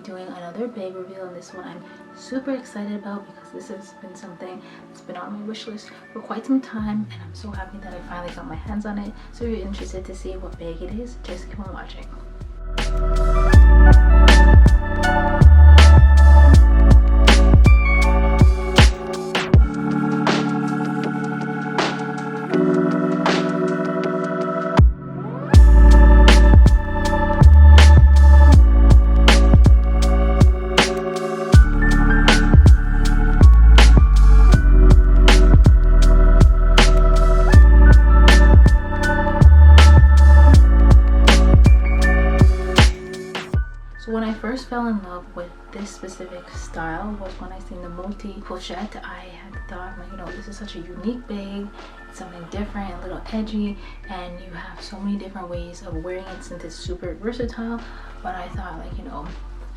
doing another bag reveal, and this one I'm super excited about because this has been something that's been on my wish list for quite some time, and I'm so happy that I finally got my hands on it. So if you're interested to see what bag it is, just keep on watching. When I first fell in love with this specific style was when I seen the multi pochette. I had thought, like, you know, this is such a unique bag. It's something different, a little edgy, and you have so many different ways of wearing it since it's super versatile. But I thought, like, you know,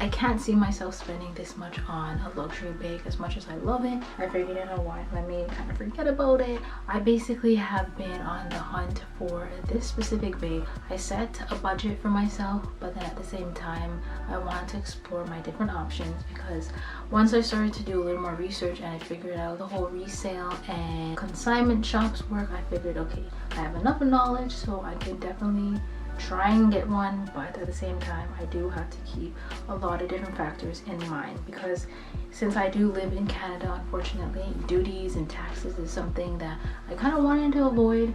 I can't see myself spending this much on a luxury bag as much as I love it. I figured, you know what, let me kind of forget about it. I basically have been on the hunt for this specific bag. I set a budget for myself, but then at the same time, I wanted to explore my different options, because once I started to do a little more research and I figured out the whole resale and consignment shops work, I figured, okay, I have enough knowledge so I can definitely try and get one, but at the same time I do have to keep a lot of different factors in mind, because since I do live in Canada, unfortunately duties and taxes is something that I kind of wanted to avoid,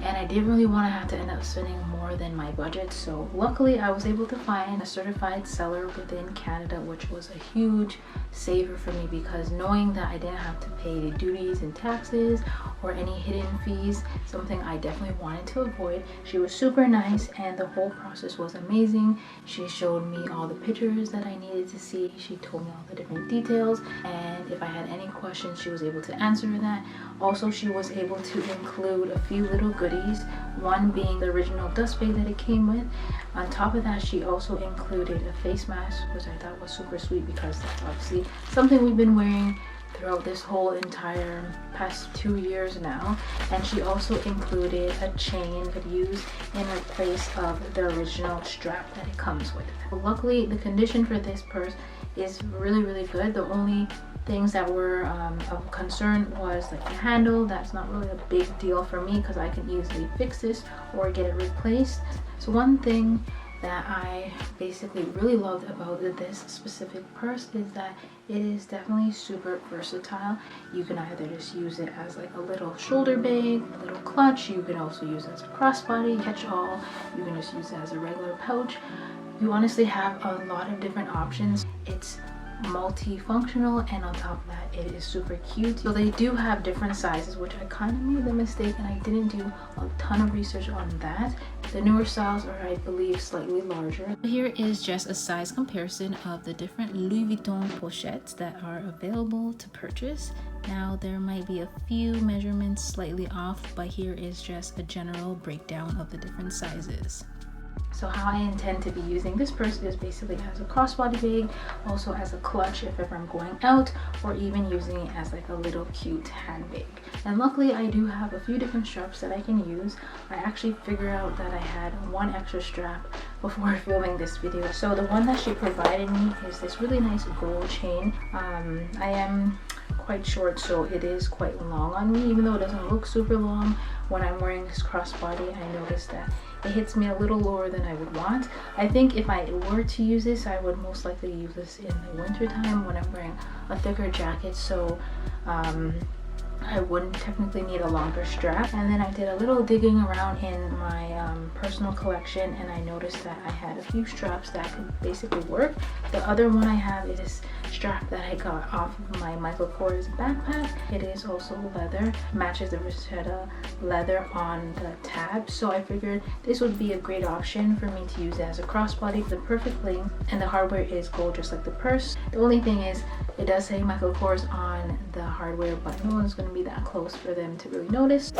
and I didn't really want to have to end up spending more than my budget. So luckily I was able to find a certified seller within Canada, which was a huge saver for me, because knowing that I didn't have to pay duties and taxes or any hidden fees, something I definitely wanted to avoid. She was super nice and the whole process was amazing. She showed me all the pictures that I needed to see. She told me all the different details, and if I had any questions she was able to answer that. Also, she was able to include a few little goodies, one being the original dust bag that it came with. On top of that, she also included a face mask, which I thought was super sweet, because that's obviously something we've been wearing throughout this whole entire past 2 years now. And she also included a chain to use in place of the original strap that it comes with. Luckily, the condition for this purse is really good. The only things that were of concern was like the handle. That's not really a big deal for me because I can easily fix this or get it replaced. So one thing that I basically really loved about this specific purse is that it is definitely super versatile. You can either just use it as like a little shoulder bag, a little clutch. You can also use it as a crossbody, catch-all. You can just use it as a regular pouch. You honestly have a lot of different options. It's multifunctional, and on top of that, it is super cute. So they do have different sizes, which I kind of made the mistake and I didn't do a ton of research on that. The newer styles are, I believe, slightly larger. Here is just a size comparison of the different Louis Vuitton pochettes that are available to purchase. Now there might be a few measurements slightly off, but here is just a general breakdown of the different sizes. So how I intend to be using this purse is basically as a crossbody bag, also as a clutch if ever I'm going out, or even using it as like a little cute handbag. And luckily I do have a few different straps that I can use. I actually figured out that I had one extra strap before filming this video. So the one that she provided me is this really nice gold chain. I am quite short, so it is quite long on me, even though it doesn't look super long. When I'm wearing this crossbody, I noticed that it hits me a little lower than I would want. I think if I were to use this, I would most likely use this in the winter time when I'm wearing a thicker jacket, so I wouldn't technically need a longer strap. And then I did a little digging around in my personal collection, and I noticed that I had a few straps that could basically work. The other one I have is this strap that I got off of my Michael Kors backpack. It is also leather, matches the Pochette leather on the tab, so I figured this would be a great option for me to use as a crossbody, the perfect length, and the hardware is gold just like the purse. The only thing is it does say Michael Kors on the hardware, but no one's going to be that close for them to really notice.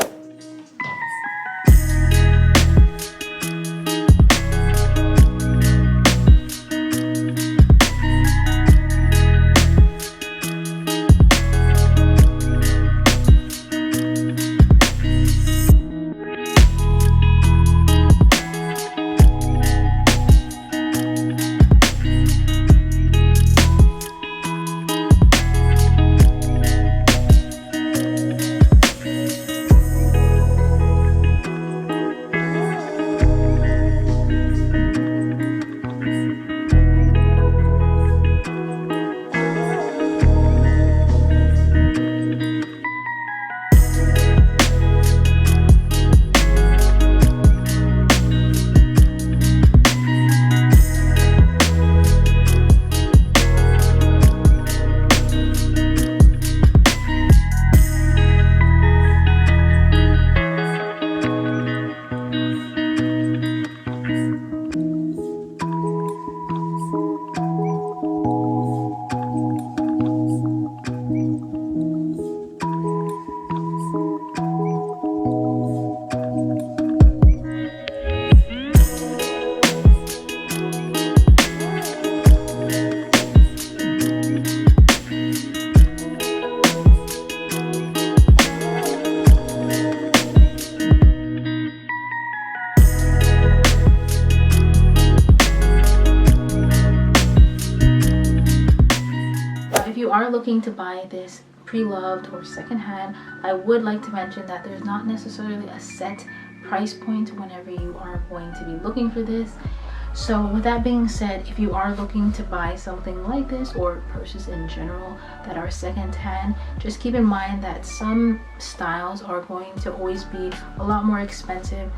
are looking to buy this pre-loved or secondhand, I would like to mention that there's not necessarily a set price point whenever you are going to be looking for this. So with that being said, if you are looking to buy something like this or purses in general that are secondhand, just keep in mind that some styles are going to always be a lot more expensive.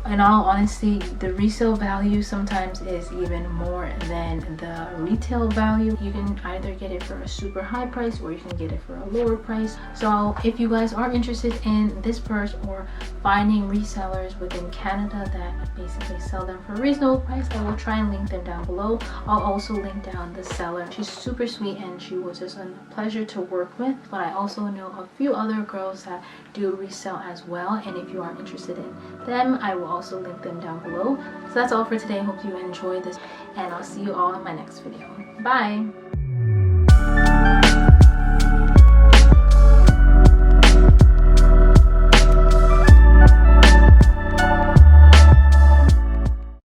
In all honesty, the resale value sometimes is even more than the retail value. You can either get it for a super high price or you can get it for a lower price. So if you guys are interested in this purse or finding resellers within Canada that basically sell them for a reasonable price, I will try and link them down below. I'll also link down the seller. She's super sweet and she was just a pleasure to work with. But I also know a few other girls that do resell as well, and if you are interested in them, I will also link them down below. So that's all for today. Hope you enjoyed this, and I'll see you all in my next video. Bye.